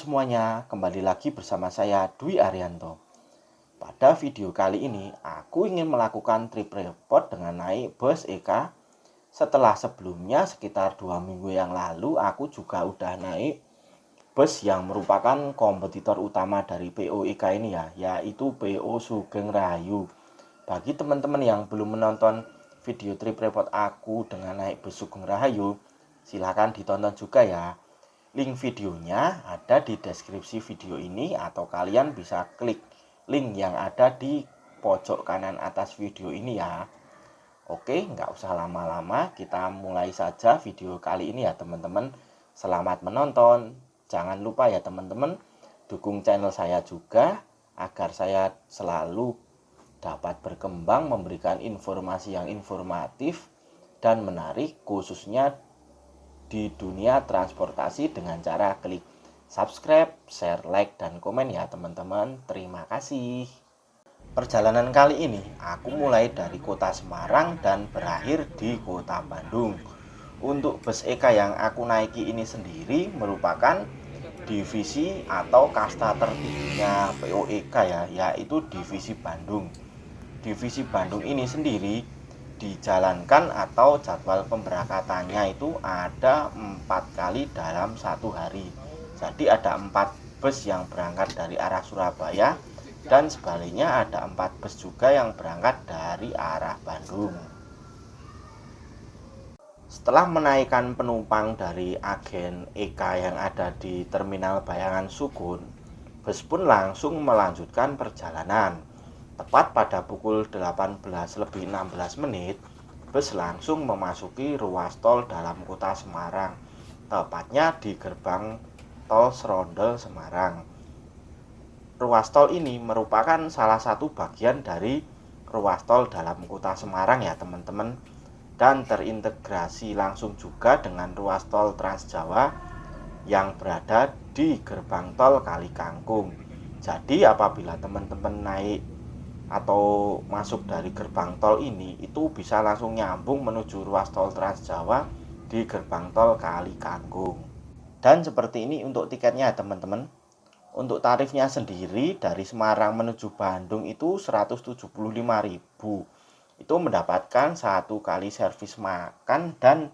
semuanya, kembali lagi bersama saya Dwi Arianto. Pada video kali ini, aku ingin melakukan trip report dengan naik bus EK. Setelah sebelumnya sekitar 2 minggu yang lalu, aku juga udah naik bus yang merupakan kompetitor utama dari PO EK ini yaitu PO Sugeng Rahayu. Bagi teman-teman yang belum menonton video trip report aku dengan naik bus Sugeng Rahayu, silahkan ditonton juga ya. Link videonya ada di deskripsi video ini atau kalian bisa klik link yang ada di pojok kanan atas video ini ya. Oke, nggak usah lama-lama, kita mulai saja video kali ini ya teman-teman. Selamat menonton. Jangan lupa ya teman-teman, dukung channel saya juga agar saya selalu dapat berkembang memberikan informasi yang informatif dan menarik, khususnya di dunia transportasi dengan cara klik subscribe, share, like, dan komen ya teman-teman. Terima kasih. Perjalanan kali ini aku mulai dari kota Semarang dan berakhir di kota Bandung. Untuk bus EK yang aku naiki ini sendiri merupakan divisi atau kasta tertingginya PO EK yaitu divisi Bandung. Divisi Bandung ini sendiri dijalankan atau jadwal pemberangkatannya itu ada 4 kali dalam satu hari. Jadi ada 4 bus yang berangkat dari arah Surabaya dan sebaliknya ada 4 bus juga yang berangkat dari arah Bandung. Setelah menaikkan penumpang dari agen EK yang ada di Terminal Bayangan Sugun, bus pun langsung melanjutkan perjalanan. Tepat pada pukul 18:16, bus langsung memasuki ruas tol dalam kota Semarang, tepatnya di gerbang tol Serondol Semarang. Ruas tol ini merupakan salah satu bagian dari ruas tol dalam kota Semarang ya teman-teman, dan terintegrasi langsung juga dengan ruas tol Trans Jawa yang berada di gerbang tol Kali Kangkung. Jadi apabila teman-teman naik atau masuk dari gerbang tol ini, itu bisa langsung nyambung menuju ruas tol Trans Jawa di gerbang tol Kali Kangkung. Dan seperti ini untuk tiketnya teman-teman. Untuk tarifnya sendiri dari Semarang menuju Bandung itu 175.000. Itu mendapatkan 1 kali servis makan dan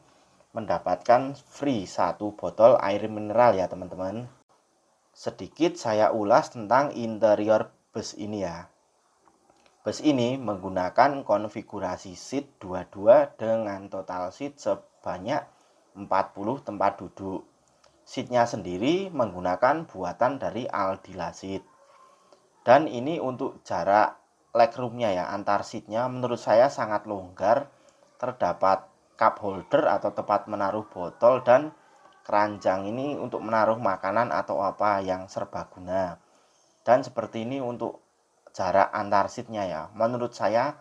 mendapatkan free 1 botol air mineral ya teman-teman. Sedikit saya ulas tentang interior bus ini ya. Bus ini menggunakan konfigurasi seat 22 dengan total seat sebanyak 40 tempat duduk. Seatnya sendiri menggunakan buatan dari Aldila Seat. Dan ini untuk jarak legroomnya ya, antar seatnya menurut saya sangat longgar. Terdapat cup holder atau tempat menaruh botol dan keranjang ini untuk menaruh makanan atau apa yang serbaguna. Dan seperti ini untuk jarak antar seatnya ya, menurut saya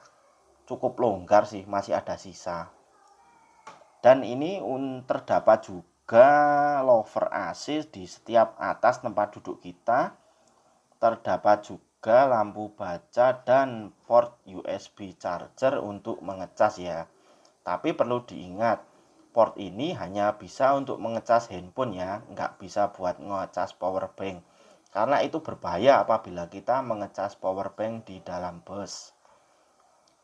cukup longgar sih, masih ada sisa. Dan ini terdapat juga lover AC di setiap atas tempat duduk kita. Terdapat juga lampu baca dan port USB charger untuk mengecas ya. Tapi perlu diingat, port ini hanya bisa untuk mengecas handphone ya, nggak bisa buat ngecas power bank. Karena itu berbahaya apabila kita mengecas power bank di dalam bus.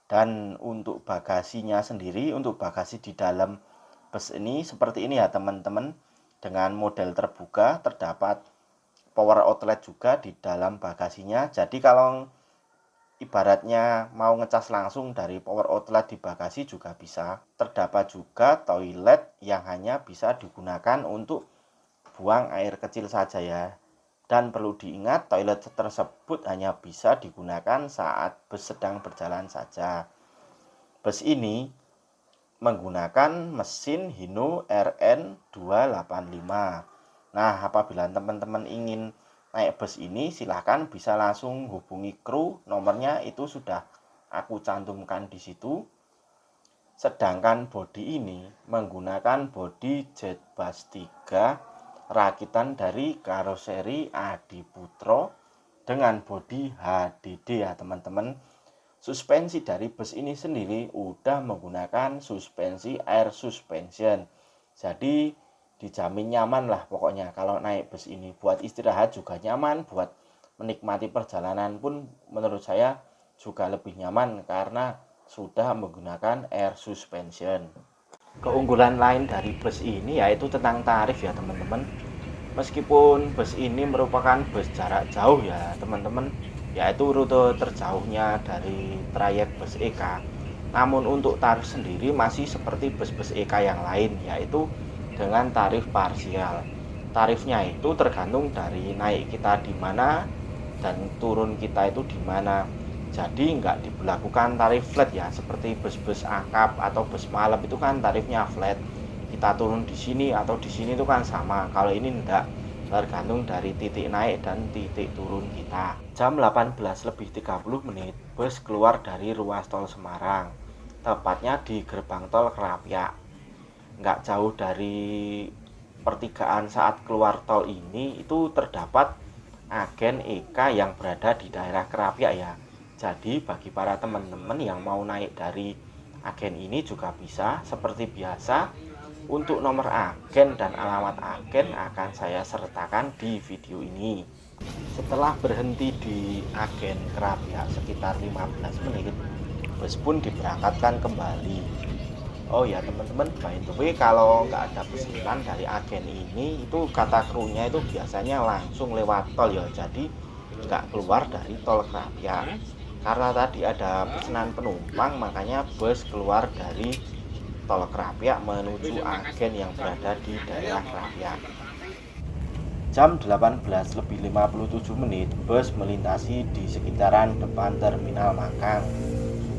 Dan untuk bagasinya sendiri, untuk bagasi di dalam bus ini seperti ini ya teman-teman. Dengan model terbuka, terdapat power outlet juga di dalam bagasinya. Jadi kalau ibaratnya mau ngecas langsung dari power outlet di bagasi juga bisa. Terdapat juga toilet yang hanya bisa digunakan untuk buang air kecil saja ya. Dan perlu diingat, toilet tersebut hanya bisa digunakan saat bus sedang berjalan saja. Bus ini menggunakan mesin Hino RN285. Nah, apabila teman-teman ingin naik bus ini, silahkan bisa langsung hubungi kru. Nomornya itu sudah aku cantumkan di situ. Sedangkan bodi ini menggunakan bodi Jetbus 3 rakitan dari karoseri Adiputro dengan bodi HDD ya teman-teman. Suspensi dari bus ini sendiri udah menggunakan suspensi air suspension. Jadi dijamin nyaman lah pokoknya kalau naik bus ini. Buat istirahat juga nyaman, buat menikmati perjalanan pun menurut saya juga lebih nyaman karena sudah menggunakan air suspension. Keunggulan lain dari bus ini yaitu tentang tarif ya teman-teman. Meskipun bus ini merupakan bus jarak jauh ya teman-teman, yaitu rute terjauhnya dari trayek bus EK, namun untuk tarif sendiri masih seperti bus-bus EK yang lain, yaitu dengan tarif parsial. Tarifnya itu tergantung dari naik kita di mana dan turun kita itu di mana. Jadi nggak diberlakukan tarif flat ya, seperti bus-bus akap atau bus malam itu kan tarifnya flat. Kita turun di sini atau di sini itu kan sama. Kalau ini enggak, tergantung dari titik naik dan titik turun kita. Jam 18:30 bus keluar dari ruas tol Semarang, tepatnya di gerbang tol Krapyak. Nggak jauh dari pertigaan saat keluar tol ini itu terdapat agen EK yang berada di daerah Krapyak ya. Jadi bagi para teman-teman yang mau naik dari agen ini juga bisa seperti biasa. Untuk nomor agen dan alamat agen akan saya sertakan di video ini. Setelah berhenti di agen Krapyak sekitar 15 menit, bus pun diberangkatkan kembali. Oh ya teman-teman, by the way, kalau nggak ada pesanan dari agen ini, itu kata krunya itu biasanya langsung lewat tol ya, jadi nggak keluar dari tol Krapyak. Karena tadi ada pesanan penumpang, makanya bus keluar dari tol Krapyak menuju agen yang berada di daerah Krapyak. Jam 18:57 bus melintasi di sekitaran depan terminal Mangkang.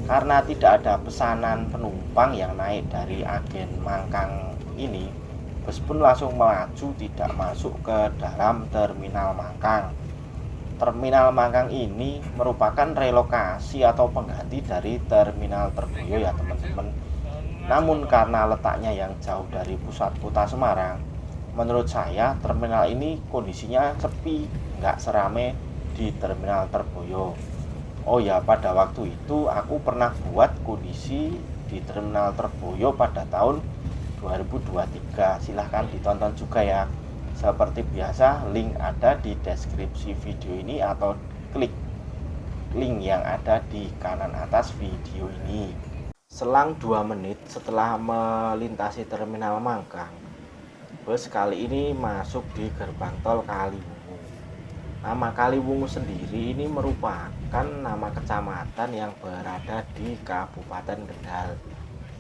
Karena tidak ada pesanan penumpang yang naik dari agen Mangkang ini, bus pun langsung melaju tidak masuk ke dalam terminal Mangkang. Terminal Mangkang ini merupakan relokasi atau pengganti dari terminal Terboyo ya teman-teman. Namun karena letaknya yang jauh dari pusat kota Semarang, menurut saya terminal ini kondisinya sepi, nggak serame di terminal Terboyo. Oh ya, pada waktu itu aku pernah buat kondisi di terminal Terboyo pada tahun 2023. Silahkan ditonton juga ya. Seperti biasa, link ada di deskripsi video ini atau klik link yang ada di kanan atas video ini. Selang 2 menit setelah melintasi terminal Mangkang, bus kali ini masuk di gerbang tol Kaliwungu. Nama Kaliwungu sendiri ini merupakan nama kecamatan yang berada di Kabupaten Kendal.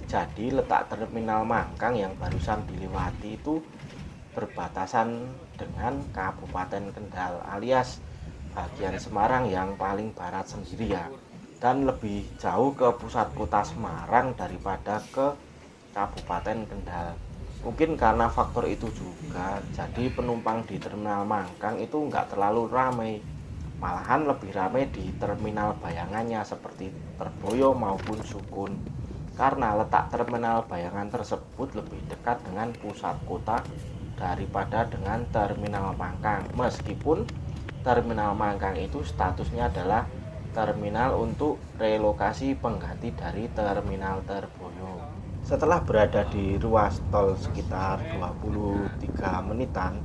Jadi letak terminal Mangkang yang barusan dilewati itu berbatasan dengan Kabupaten Kendal alias bagian Semarang yang paling barat sendiri ya. Dan lebih jauh ke pusat kota Semarang daripada ke Kabupaten Kendal. Mungkin karena faktor itu juga, jadi penumpang di terminal Mangkang itu nggak terlalu ramai. Malahan lebih ramai di terminal bayangannya seperti Terboyo maupun Sukun. Karena letak terminal bayangan tersebut lebih dekat dengan pusat kota daripada dengan terminal Mangkang. Meskipun terminal Mangkang itu statusnya adalah terminal untuk relokasi pengganti dari terminal Terboyo. Setelah berada di ruas tol sekitar 23 menitan,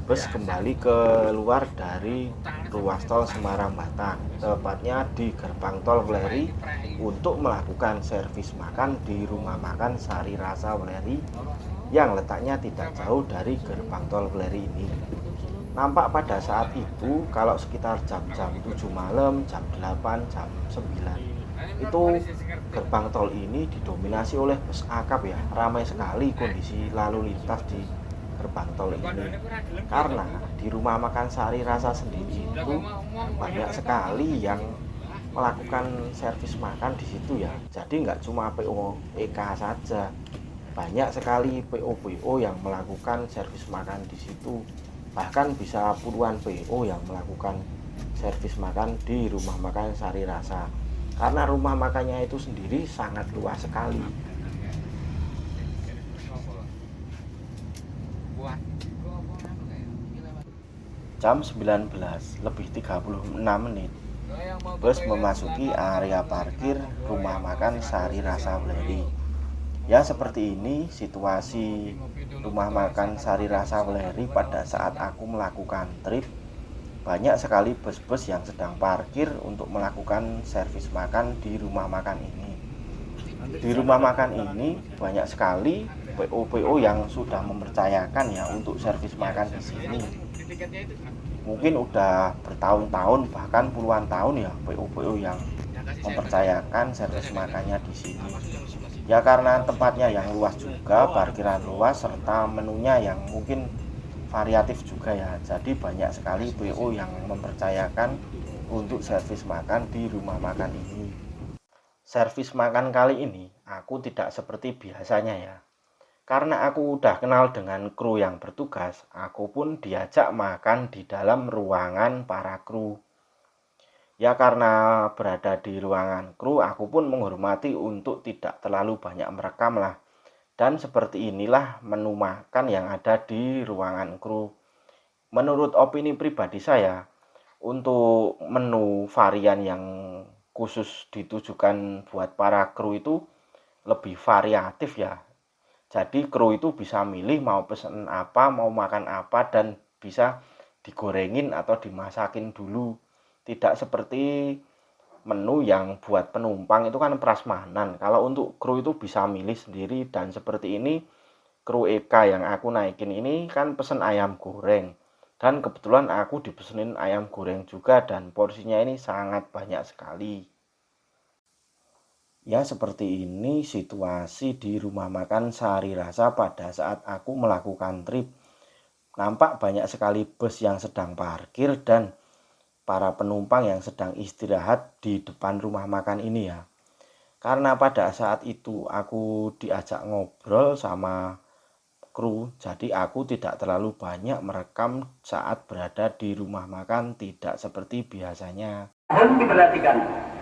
bus kembali keluar dari ruas tol Semarang-Batang, tepatnya di gerbang tol Weleri untuk melakukan servis makan di rumah makan Sari Rasa Weleri yang letaknya tidak jauh dari gerbang tol Weleri ini. Nampak pada saat itu kalau sekitar jam-jam 7 malam, jam 8, jam 9 itu gerbang tol ini didominasi oleh bus akap ya. Ramai sekali kondisi lalu lintas di gerbang tol ini. Karena di rumah makan Sari Rasa sendiri itu banyak sekali yang melakukan servis makan di situ ya. Jadi nggak cuma PO EK saja. Banyak sekali PO-PO yang melakukan servis makan di situ. Bahkan bisa puluhan PO yang melakukan servis makan di rumah makan Sari Rasa. Karena rumah makannya itu sendiri sangat luas sekali. Jam 19:36 bus memasuki area parkir rumah makan Sari Rasa Weleri. Ya, seperti ini situasi rumah makan Sari Rasa Weleri pada saat aku melakukan trip. Banyak sekali bus-bus yang sedang parkir untuk melakukan servis makan di rumah makan ini. Di rumah makan ini banyak sekali PO-PO yang sudah mempercayakan ya untuk servis makan di sini. Mungkin udah bertahun-tahun bahkan puluhan tahun ya PO-PO yang mempercayakan servis makannya di sini. Ya karena tempatnya yang luas juga, parkiran luas serta menunya yang mungkin variatif juga ya. Jadi banyak sekali PO yang mempercayakan untuk servis makan di rumah makan ini. Servis makan kali ini aku tidak seperti biasanya ya. Karena aku udah kenal dengan kru yang bertugas, aku pun diajak makan di dalam ruangan para kru. Ya karena berada di ruangan kru, aku pun menghormati untuk tidak terlalu banyak merekam lah. Dan seperti inilah menu makan yang ada di ruangan kru. Menurut opini pribadi saya, untuk menu varian yang khusus ditujukan buat para kru itu lebih variatif ya. Jadi kru itu bisa milih mau pesen apa, mau makan apa, dan bisa digorengin atau dimasakin dulu. Tidak seperti menu yang buat penumpang itu kan prasmanan. Kalau untuk kru itu bisa milih sendiri, dan seperti ini kru EK yang aku naikin ini kan pesen ayam goreng. Dan kebetulan aku dipesenin ayam goreng juga dan porsinya ini sangat banyak sekali. Ya seperti ini situasi di rumah makan Sari Rasa pada saat aku melakukan trip. Nampak banyak sekali bus yang sedang parkir dan para penumpang yang sedang istirahat di depan rumah makan ini ya. Karena pada saat itu aku diajak ngobrol sama kru, jadi aku tidak terlalu banyak merekam saat berada di rumah makan, tidak seperti biasanya. Mohon diperhatikan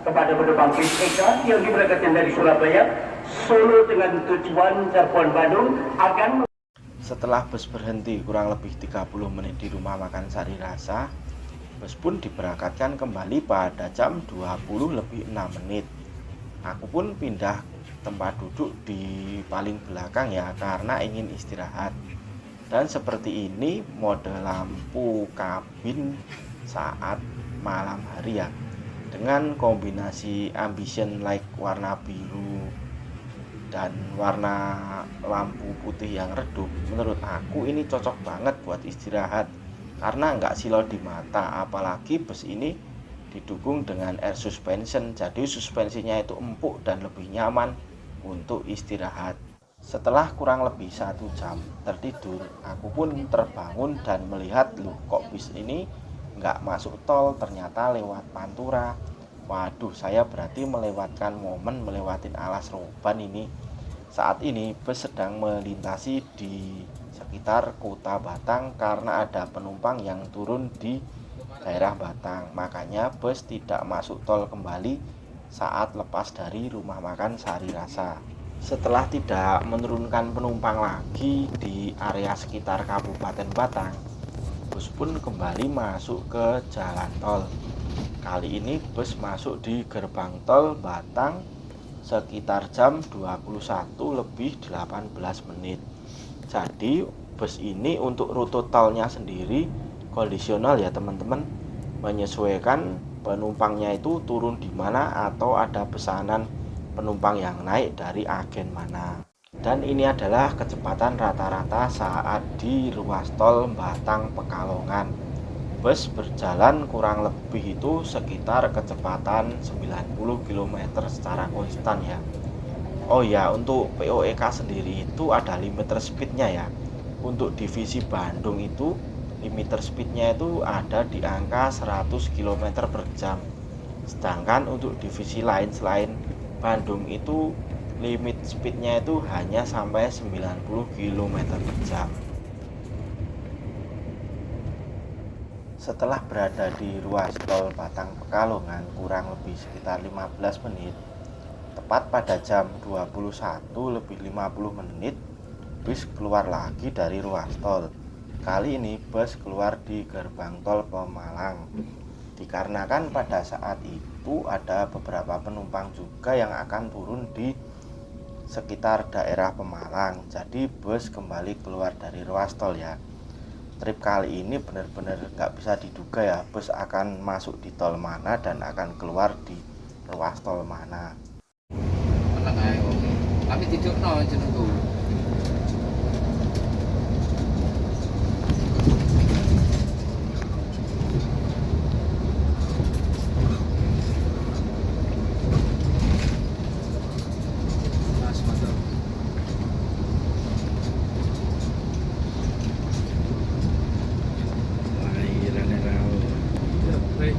kepada penumpang bis Eka yang diberangkatkan dari Surabaya, Solo dengan tujuan Cirebon Bandung akan. Setelah bus berhenti kurang lebih 30 menit di rumah makan Sari Rasa, bus pun diberangkatkan kembali pada jam 20 lebih 6 menit. Aku pun pindah tempat duduk di paling belakang ya karena ingin istirahat. Dan seperti ini mode lampu kabin saat malam hari ya. Dengan kombinasi ambient light warna biru dan warna lampu putih yang redup, menurut aku ini cocok banget buat istirahat karena nggak silau di mata. Apalagi bus ini didukung dengan air suspension, jadi suspensinya itu empuk dan lebih nyaman untuk istirahat. Setelah kurang lebih 1 jam tertidur, aku pun terbangun dan melihat loh kok bis ini nggak masuk tol, ternyata lewat Pantura. Waduh, saya berarti melewatkan momen melewatin Alas Roban ini. Saat ini bus sedang melintasi di sekitar kota Batang karena ada penumpang yang turun di daerah Batang. Makanya bus tidak masuk tol kembali saat lepas dari rumah makan Sari Rasa. Setelah tidak menurunkan penumpang lagi di area sekitar Kabupaten Batang, bus pun kembali masuk ke jalan tol. Kali ini bus masuk di gerbang tol Batang sekitar jam 21 lebih 18 menit. Jadi bus ini untuk rute tolnya sendiri kondisional ya teman-teman, menyesuaikan penumpangnya itu turun di mana atau ada pesanan penumpang yang naik dari agen mana. Dan ini adalah kecepatan rata-rata saat di ruas tol Batang Pekalongan. Bus berjalan kurang lebih itu sekitar kecepatan 90 km secara konstan ya. Oh ya, untuk POEK sendiri itu ada limiter speednya ya. Untuk divisi Bandung itu limiter speednya itu ada di angka 100 km per jam. Sedangkan untuk divisi lain selain Bandung itu limit speednya itu hanya sampai 90 km per jam. Setelah berada di ruas tol Batang Pekalongan kurang lebih sekitar 15 menit, tepat pada jam 21 lebih 50 menit, bus keluar lagi dari ruas tol. Kali ini bus keluar di gerbang tol Pemalang. Dikarenakan pada saat itu ada beberapa penumpang juga yang akan turun di sekitar daerah Pemalang. Jadi bus kembali keluar dari ruas tol ya. Trip kali ini benar-benar nggak bisa diduga ya, bus akan masuk di tol mana dan akan keluar di ruas tol mana. Meneng ae wong. Tapi didukno jenengku. Mas motor. Lahirane rawo. Ya, baik.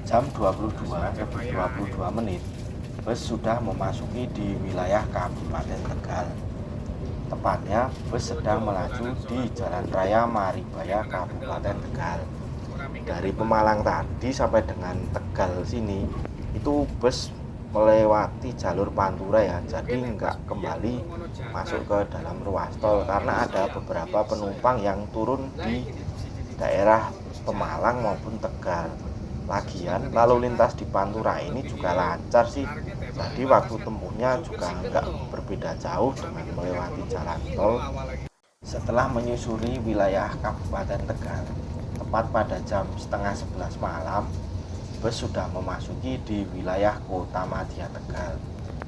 Jam 22 lebih 22 menit, bus sudah memasuki di wilayah Kabupaten Tegal. Tepatnya, bus sedang melaju di Jalan Raya Maribaya, Kabupaten Tegal. Dari Pemalang tadi sampai dengan Tegal sini, itu bus melewati jalur Pantura ya, jadi nggak kembali masuk ke dalam ruas tol karena ada beberapa penumpang yang turun di daerah Pemalang maupun Tegal. Lagian lalu lintas di Pantura ini juga lancar sih, jadi waktu tempuhnya juga nggak berbeda jauh dengan melewati jalan tol. Setelah menyusuri wilayah Kabupaten Tegal, tepat pada jam setengah 11 malam, bus sudah memasuki di wilayah Kota Madya Tegal.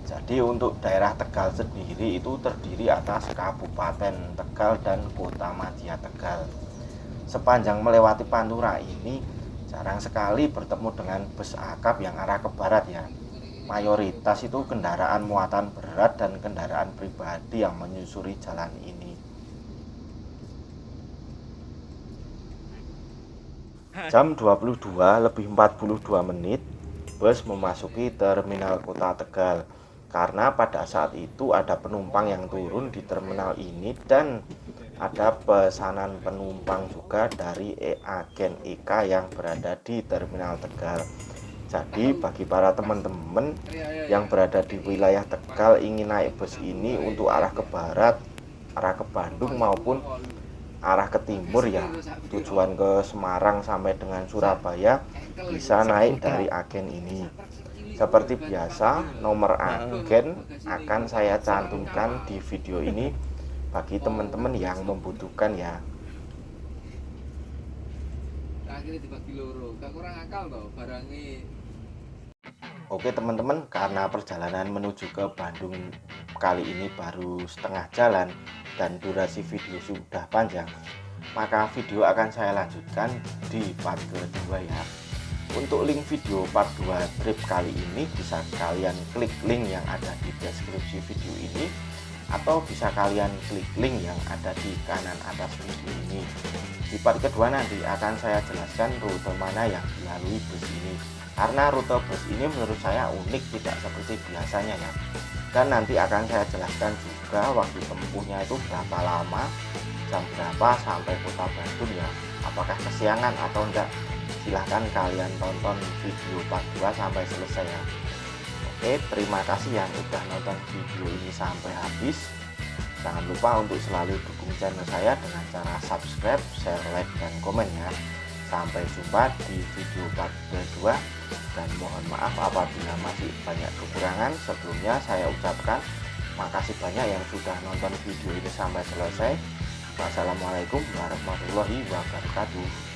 Jadi untuk daerah Tegal sendiri itu terdiri atas Kabupaten Tegal dan Kota Madya Tegal. Sepanjang melewati Pantura ini jarang sekali bertemu dengan bus akap yang arah ke barat ya. Mayoritas itu kendaraan muatan berat dan kendaraan pribadi yang menyusuri jalan ini. Jam 22 lebih 42 menit, bus memasuki terminal Kota Tegal. Karena pada saat itu ada penumpang yang turun di terminal ini dan ada pesanan penumpang juga dari agen IK yang berada di terminal Tegal. Jadi bagi para teman-teman yang berada di wilayah Tegal ingin naik bus ini untuk arah ke barat, arah ke Bandung maupun arah ke timur ya, tujuan ke Semarang sampai dengan Surabaya, bisa naik dari agen ini. Seperti biasa, nomor agen akan saya cantumkan di video ini bagi teman-teman yang membutuhkan ya. Akhirnya dibagi loro, gak kurang akal toh barangnya. Oke teman-teman, karena perjalanan menuju ke Bandung kali ini baru setengah jalan dan durasi video sudah panjang, maka video akan saya lanjutkan di part kedua ya. Untuk link video part 2 trip kali ini bisa kalian klik link yang ada di deskripsi video ini, atau bisa kalian klik link yang ada di kanan atas video ini. Di part kedua nanti akan saya jelaskan rute mana yang dilalui bus ini, karena rute bus ini menurut saya unik, tidak seperti biasanya ya. Dan nanti akan saya jelaskan juga waktu tempuhnya itu berapa lama, jam berapa sampai kota Bandung ya, apakah kesiangan atau enggak. Silahkan kalian tonton video part 2 sampai selesai ya. Oke, terima kasih yang udah nonton video ini sampai habis. Jangan lupa untuk selalu dukung channel saya dengan cara subscribe, share, like, dan komen ya. Sampai jumpa di video part kedua, dan mohon maaf apabila masih banyak kekurangan. Sebelumnya saya ucapkan makasih banyak yang sudah nonton video ini sampai selesai. Wassalamualaikum warahmatullahi wabarakatuh.